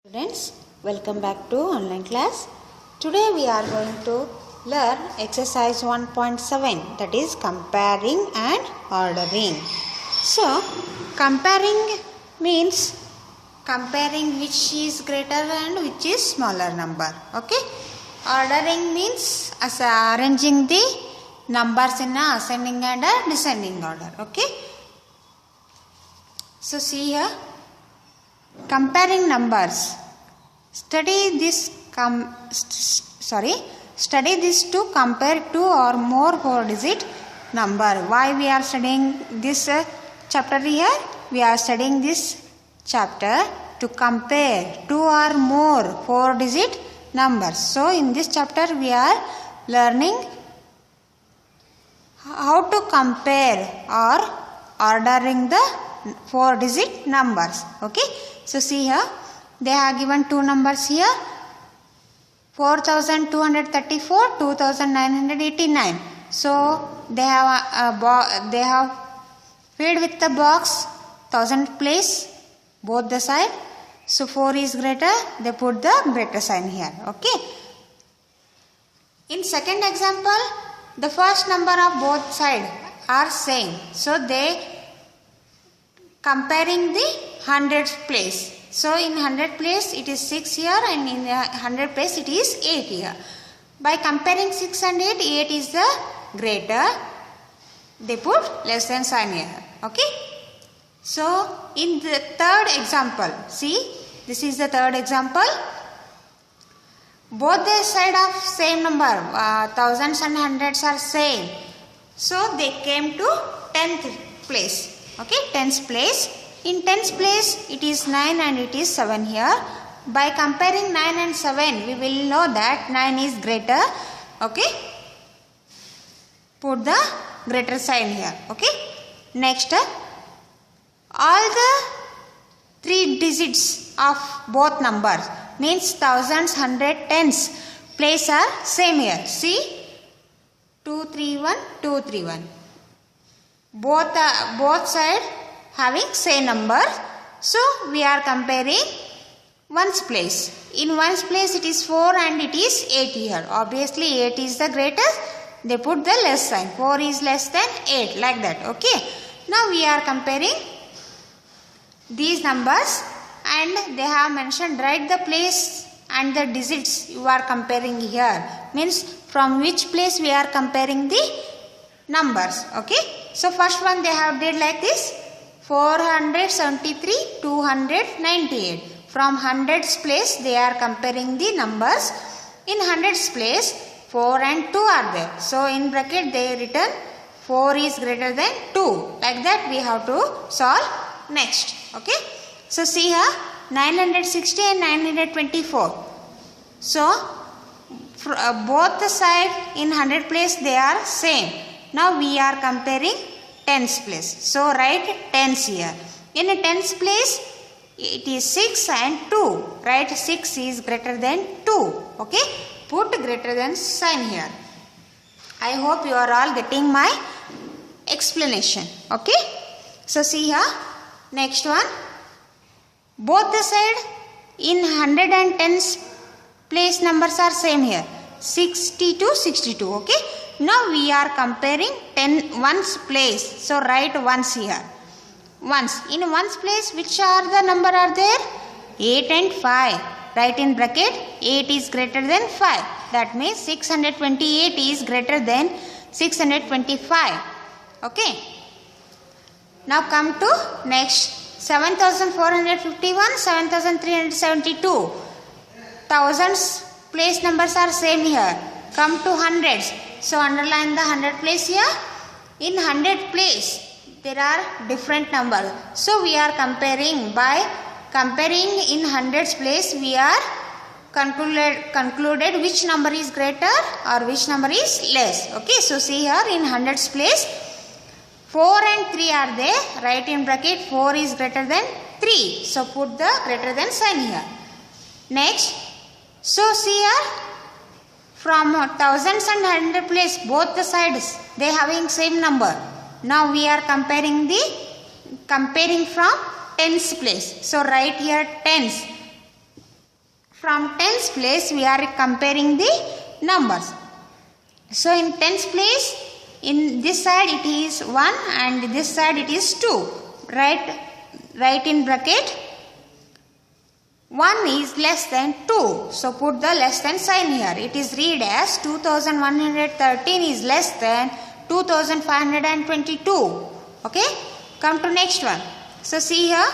Students, welcome back to online class. Today we are going to learn exercise 1.7, that is comparing and ordering. So, comparing means comparing which is greater and which is smaller number. Okay. Ordering means arranging the numbers in a ascending and a descending order. Okay. So, see here. Comparing numbers. Study this to compare two or more four-digit number. Why we are studying this chapter here? We are studying this chapter to compare two or more four-digit numbers. So in this chapter we are learning how to compare or ordering the four-digit numbers. Okay. So see here, they are given two numbers here, 4234, 2989. So they have filled with the box 1000 place both the side. So 4 is greater, they put the greater sign here. Okay. In second example, the first number of both sides are same. So they comparing the hundreds place. So in 100 place it is 6 here and in 100 place it is 8 here. By comparing 6 and 8, 8 is the greater. They put less than sign here. Okay. So in the third example, see, this is the third example. Both the side of same number, thousands and hundreds are same. So they came to 10th place. Okay, 10th place. In 10th place, it is 9 and it is 7 here. By comparing 9 and 7, we will know that 9 is greater. Okay. Put the greater sign here. Okay. Next, all the three digits of both numbers, means thousands, hundred, tens, place are same here. See, 231, 231. Both sides having same number. So we are comparing ones place. In ones place it is 4 and it is 8 here. Obviously 8 is the greatest. They put the less sign. 4 is less than 8, like that. Okay. Now we are comparing these numbers and they have mentioned write the place and the digits you are comparing here. Means from which place we are comparing the numbers. Okay. So first one they have did like this, 473, 298. From hundreds place they are comparing the numbers. In hundreds place 4 and 2 are there. So in bracket they written 4 is greater than 2. Like that we have to solve next. Okay. So see here, 960 and 924. So both the side in 100 place they are same. Now we are comparing tens place. So write tens here. In a tens place it is 6 and 2. Write 6 is greater than 2. Okay. Put greater than sign here. I hope you are all getting my explanation. Okay. So see here. Next one. Both the side in 100 and tens place numbers are same here. 60 to 62. Okay. Now we are comparing ones place. So write ones here. Ones. In ones place which are the number are there? 8 and 5. Write in bracket 8 is greater than 5. That means 628 is greater than 625. Okay. Now come to next. 7451, 7372. Thousands place numbers are same here. Come to hundreds. So underline the 100 place here. In 100 place there are different numbers. So we are comparing. By comparing in hundreds place we are concluded which number is greater or which number is less. Okay. So see here in hundreds place 4 and 3 are there. Write in bracket 4 is greater than 3. So put the greater than sign here. Next. So see here. From thousands and hundred place, both the sides they having same number. Now we are comparing from tens place. So write here tens. from tens place we are comparing the numbers. So in tens place, in this side it is 1 and this side it is 2. Write in bracket 1 is less than 2. So put the less than sign here. It is read as 2113 is less than 2522. Okay. Come to next one. So see here,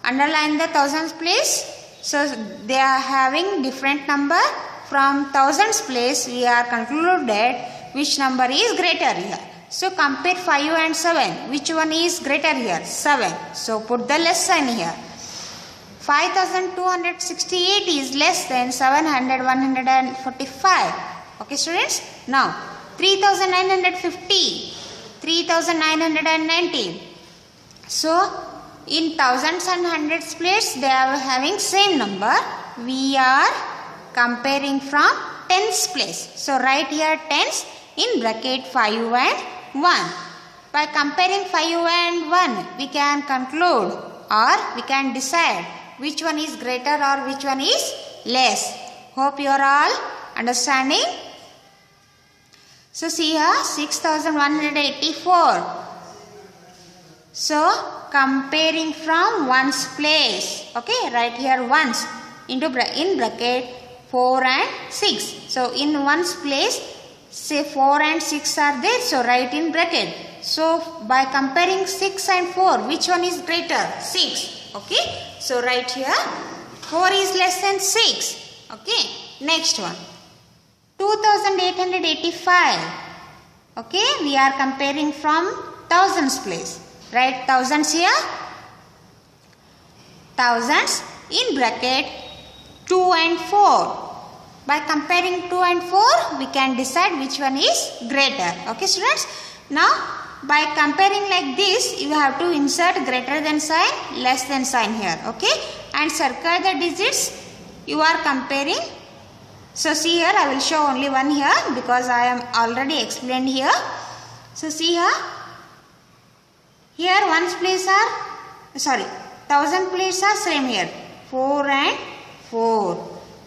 underline the thousands place. So they are having different number. From thousands place we are concluded which number is greater here. So compare 5 and 7. Which one is greater here? 7. So put the less sign here. 5268 is less than 145. Okay students. Now 3950, 3919. So in thousands and hundreds place they are having same number. We are comparing from tens place. So write here tens in bracket 5 and 1. By comparing 5 and 1 we can conclude or we can decide which one is greater or which one is less. Hope you are all understanding. So see here 6184. So comparing from ones place. Okay, write here ones in bracket 4 and 6. So in ones place say 4 and 6 are there. So write in bracket. So by comparing 6 and 4 which one is greater? 6. Okay. So write here 4 is less than 6. Okay. Next one 2885. Okay. We are comparing from thousands place. Write thousands here. Thousands in bracket 2 and 4. By comparing 2 and 4 we can decide which one is greater. Okay students. Now by comparing like this you have to insert greater than sign, less than sign here. Okay. And circle the digits you are comparing. So see here I will show only one here because I am already explained here. So see here. Here ones place are thousand place are same here 4 and 4.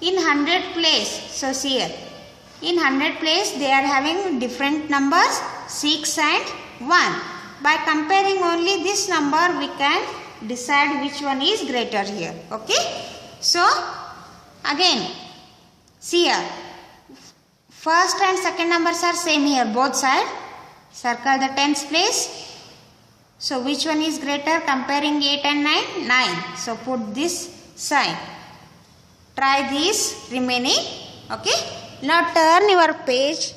In 100 place, so see here in 100 place they are having different numbers 6 and 1. By comparing only this number we can decide which one is greater here. Okay. So again see here first and second numbers are same here both sides. Circle the tens place. So which one is greater? Comparing 8 and 9? 9. So put this sign. Try this remaining. Okay. Now turn your page.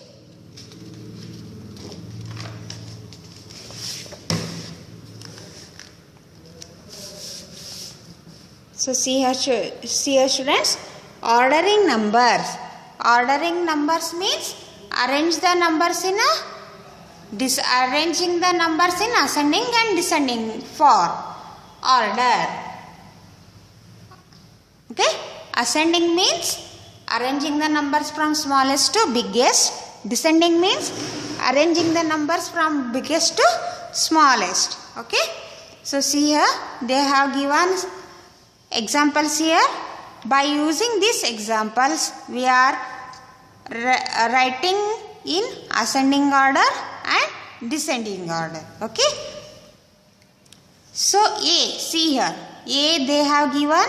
So see here students. Ordering numbers. Ordering numbers means arrange the numbers in a disarranging the numbers in ascending and descending for order. Okay. Ascending means arranging the numbers from smallest to biggest. Descending means arranging the numbers from biggest to smallest. Okay. So see here they have given examples here. By using these examples we are writing in ascending order and descending order. Okay. So A, see here A they have given,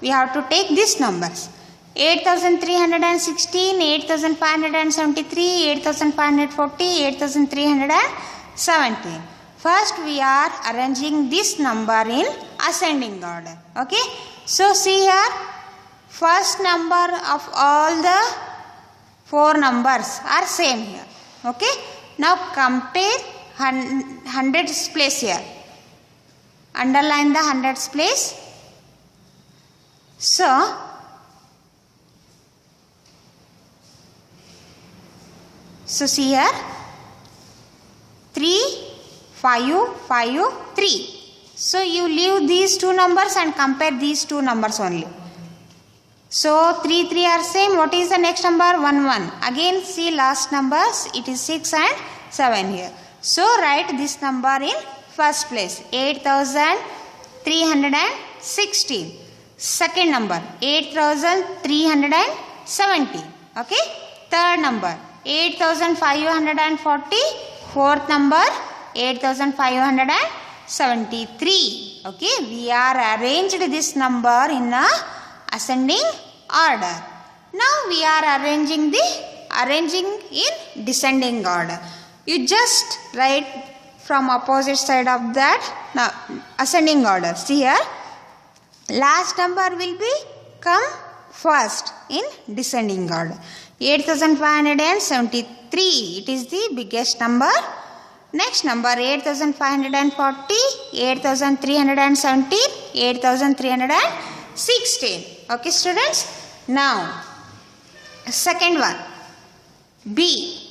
we have to take these numbers 8316, 8573, 8540, 8317. First we are arranging this number in ascending order. Okay. So see here first number of all the 4 numbers are same here. Okay. Now compare hundreds place here. Underline the hundreds place. So see here 3, 5, 5, 3. So you leave these 2 numbers and compare these 2 numbers only. So 3, 3 are same. What is the next number? 1, 1. Again see last numbers. It is 6 and 7 here. So write this number in first place 8316. Second number 8370. Okay. Third number 8540. Fourth number 8573. Okay. We are arranged this number in a ascending order. Now we are arranging in descending order. You just write from opposite side of that. Now ascending order. See here. Last number will be come first in descending order. 8573. It is the biggest number. Next number 8540, 8317, 8316. Okay, students. Now, second one. B.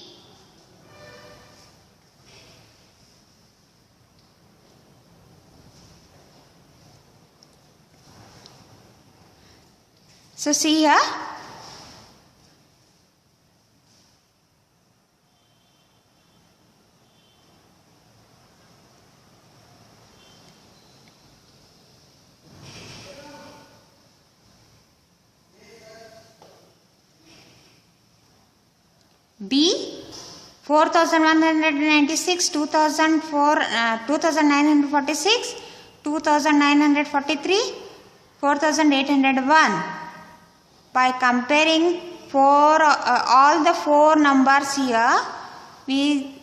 So, see here. B 4196, 2946, 2943, 4801. By comparing all the four numbers here, we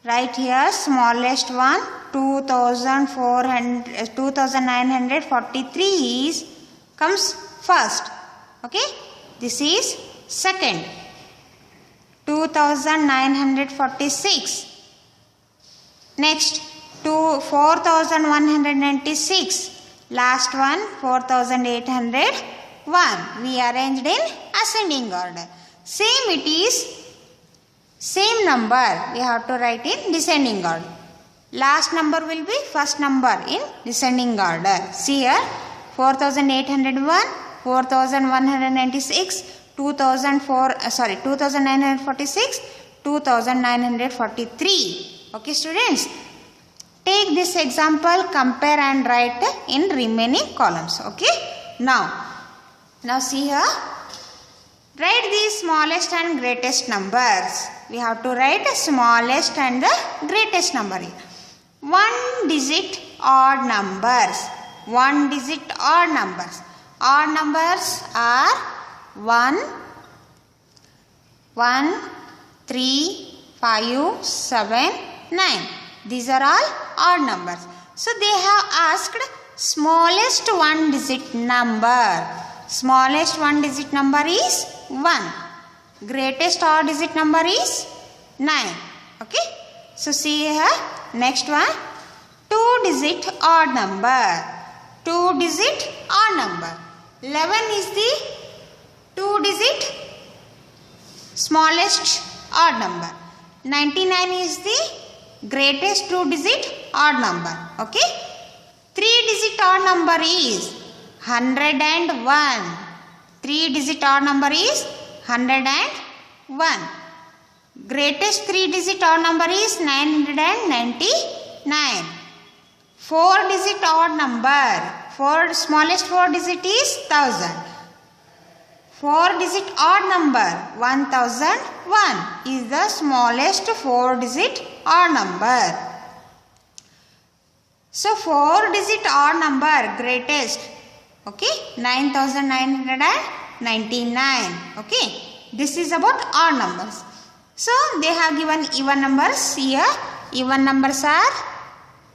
write here smallest one 2943 comes first. Okay, this is second. 2946. Next, 4196. Last one, 4801. We arranged in ascending order. Same it is, same number we have to write in descending order. Last number will be first number in descending order. See here, 4801, 4196, 2946, 2943. Okay, students. Take this example, compare and write in remaining columns. Okay. Now see here. Write the smallest and greatest numbers. We have to write smallest and the greatest number here. One digit odd numbers. One digit odd numbers. Odd numbers are 1, 3, 5, 7, 9. These are all odd numbers. So they have asked smallest one digit number. Smallest one digit number is 1. Greatest odd digit number is 9. Okay. So see here. Next one. 2 digit odd number. 2 digit odd number. 11 is the 2 digit smallest odd number. 99 is the greatest 2 digit odd number. Okay. 3 digit odd number is 101. 3 digit odd number is 101. Greatest 3 digit odd number is 999. 4 digit odd number. Smallest 4 digit is 1000. 4 digit odd number 1001 is the smallest 4 digit odd number. So 4 digit odd number greatest. Okay, 9999. Okay, this is about odd numbers. So they have given even numbers here. Even numbers are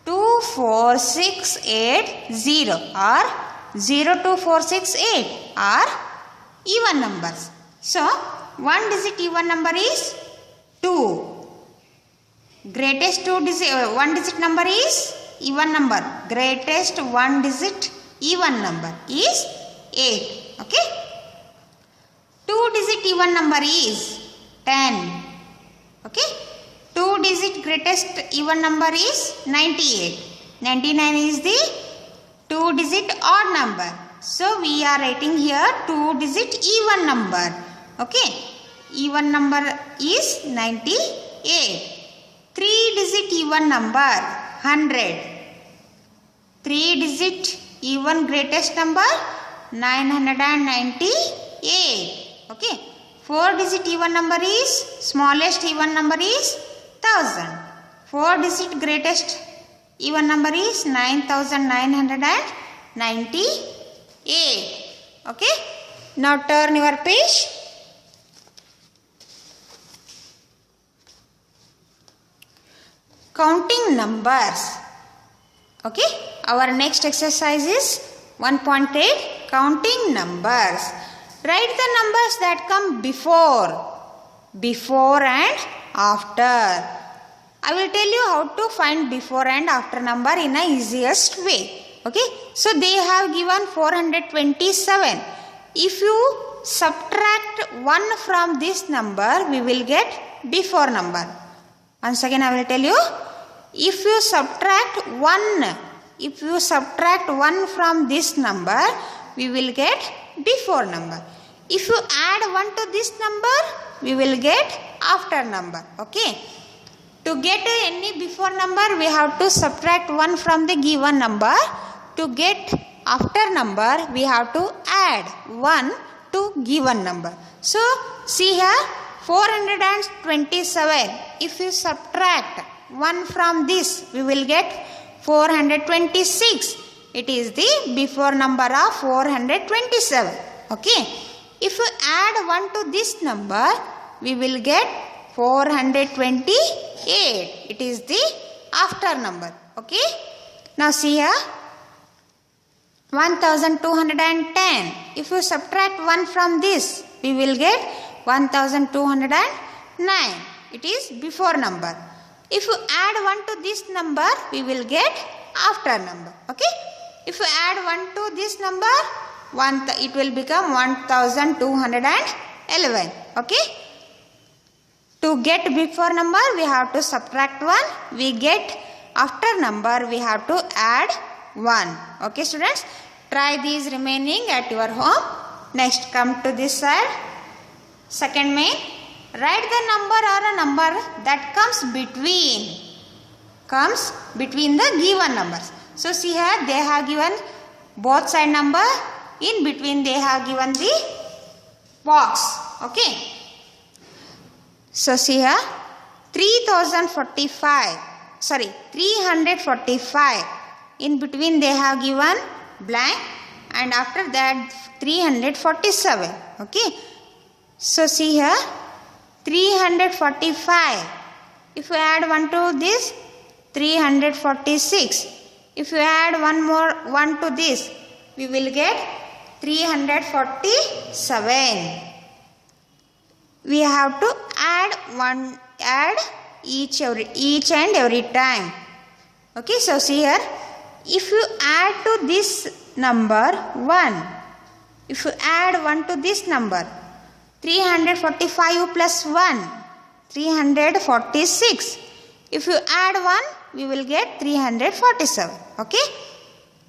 24680 or 02468 are even numbers. So one digit even number is 2. Greatest one digit number is even number. Greatest one digit even number is 8. Okay. 2 digit even number is 10. Okay. 2 digit greatest even number is 98. 99 is the 2 digit odd number. So we are writing here 2 digit even number. Okay. Even number is 98. 3 digit even number 100. 3 digit even greatest number 998. Okay. 4-digit even number is, smallest even number is 1000. 4-digit greatest even number is 9998. Okay. Now turn your page. Counting numbers. Okay. Our next exercise is 1.8, counting numbers. Write the numbers that come before and after. I will tell you how to find before and after number in a easiest way. Okay. So they have given 427. If you subtract 1 from this number, we will get before number. Once again I will tell you. If you subtract 1 from this number, we will get before number. If you add 1 to this number, we will get after number. Okay. To get any before number, we have to subtract 1 from the given number. To get after number, we have to add 1 to given number. So, see here, 427. If you subtract 1 from this, we will get 426. It is the before number of 427. Okay. If you add 1 to this number, we will get 428. It is the after number. Okay. Now see here. 1210. If you subtract 1 from this, we will get 1209. It is before number. If you add 1 to this number, we will get after number. Okay. If you add 1 to this number, it will become 1211. Okay. To get before number, we have to subtract 1. We get after number, we have to add 1. Okay, students. Try these remaining at your home. Next, come to this side. Second main. Write the number or a number that comes between the given numbers. So, see here, they have given both side number. In between, they have given the box. Okay. So, see here, 345. In between, they have given blank, and after that 347. Okay. So, see here, 345. If you add 1 to this, 346. If you add 1 to this, we will get 347. We have to add each and every time. Okay, so see here, if you add to this number 1, if you add 1 to this number, 345 plus 1, 346. If you add 1, we will get 347. Okay.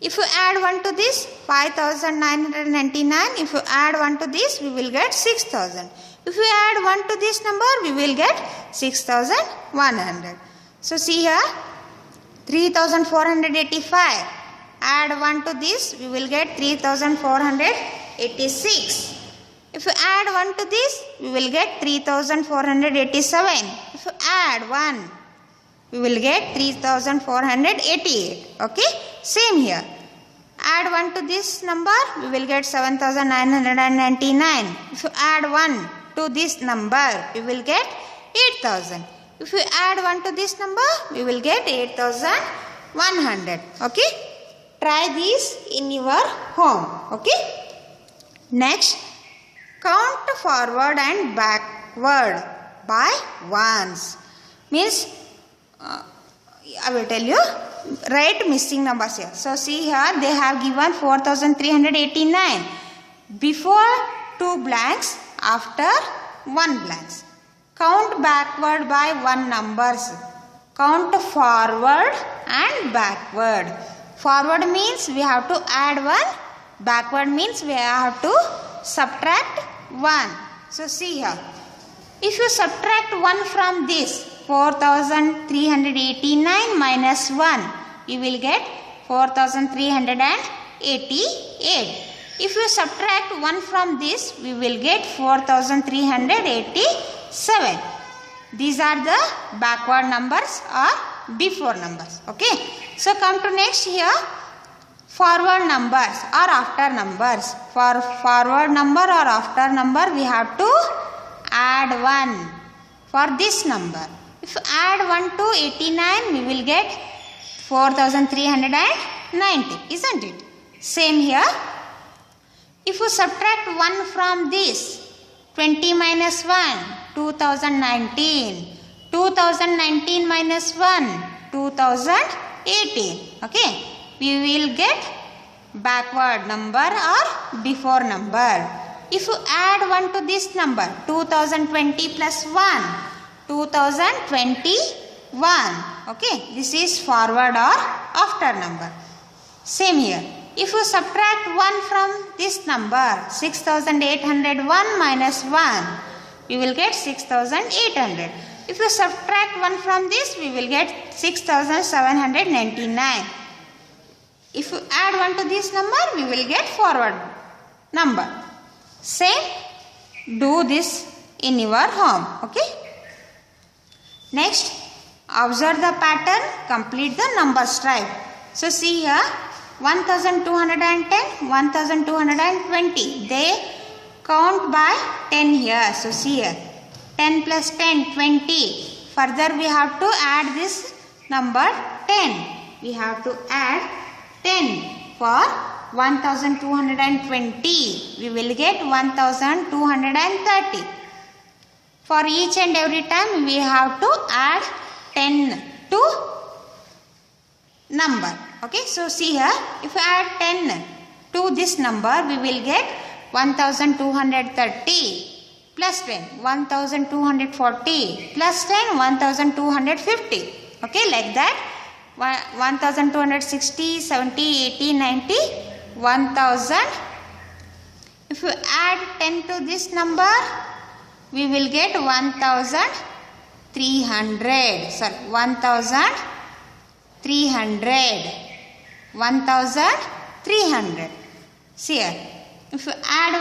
If you add 1 to this, 5999. If you add 1 to this, we will get 6000. If you add 1 to this number, we will get 6100. So see here, 3485. Add 1 to this, we will get 3486. If you add 1 to this, we will get 3487. If you add 1, we will get 3488. Okay, same here. Add 1 to this number, we will get 7999. If you add 1 to this number, we will get 8000. If you add 1 to this number, we will get 8100. Okay, try this in your home. Okay, next, count forward and backward by ones. Means, I will tell you, write missing numbers here. So, see here, they have given 4389. Before 2 blanks, after 1 blanks. Count backward by 1 numbers. Count forward and backward. Forward means we have to add 1. Backward means we have to subtract 1. So, see here. If you subtract 1 from this, 4389 minus 1, you will get 4388. If you subtract 1 from this, we will get 4387. These are the backward numbers or before numbers. Okay. So come to next here. Forward numbers or after numbers. For forward number or after number, we have to add 1 for this number. If you add 1 to 89, we will get 4390, isn't it? Same here. If you subtract 1 from this, 20 minus 1, 2019. 2019 minus 1, 2018. Okay. We will get backward number or before number. If you add 1 to this number, 2020 plus 1, 2021. Okay. This is forward or after number. Same here. If you subtract 1 from this number, 6801 minus 1, we will get 6800. If you subtract 1 from this, we will get 6799. If you add 1 to this number, we will get forward number. Same, do this in your home. Okay. Next, observe the pattern, complete the number stripe. So see here, 1210, 1220. They count by 10 here. So see here, 10 plus 10, 20. Further we have to add this number 10. We have to add 10 for 1220. We will get 1230. For each and every time we have to add 10 to number. Okay, so see here, if you add 10 to this number, we will get 1230 plus 10, 1240 plus 10, 1250. Okay, like that. 1260, 70, 80, 90, 1000. If you add 10 to this number, we will get 1300. Sorry, 1300. 1300. See here. If you add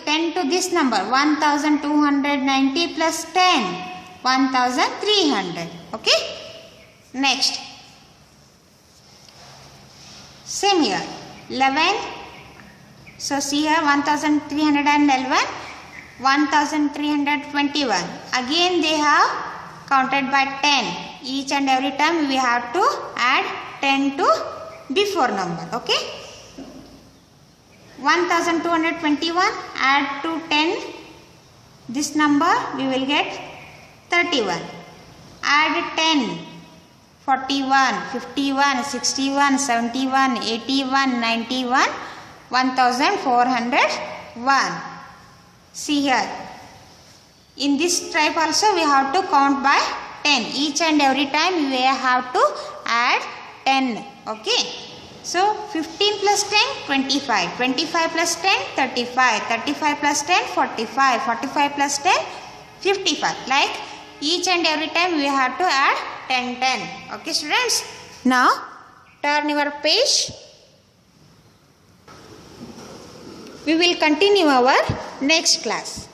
10 to this number, 1290 plus 10, 1300. Okay. Next. Same here. 11. So see here, 1311, 1321. Again they have counted by 10. Each and every time we have to add 10 to before number. Okay. 1221, add to 10 this number, we will get 31. Add 10, 41, 51, 61, 71, 81, 91, 1401. See here. In this type also we have to count by 10. Each and every time we have to add 10. Okay. So 15 plus 10, 25. 25 plus 10, 35. 35 plus 10, 45. 45 plus 10, 55. Like each and every time we have to add 10, 10. Okay, students. Now turn your page. We will continue our next class.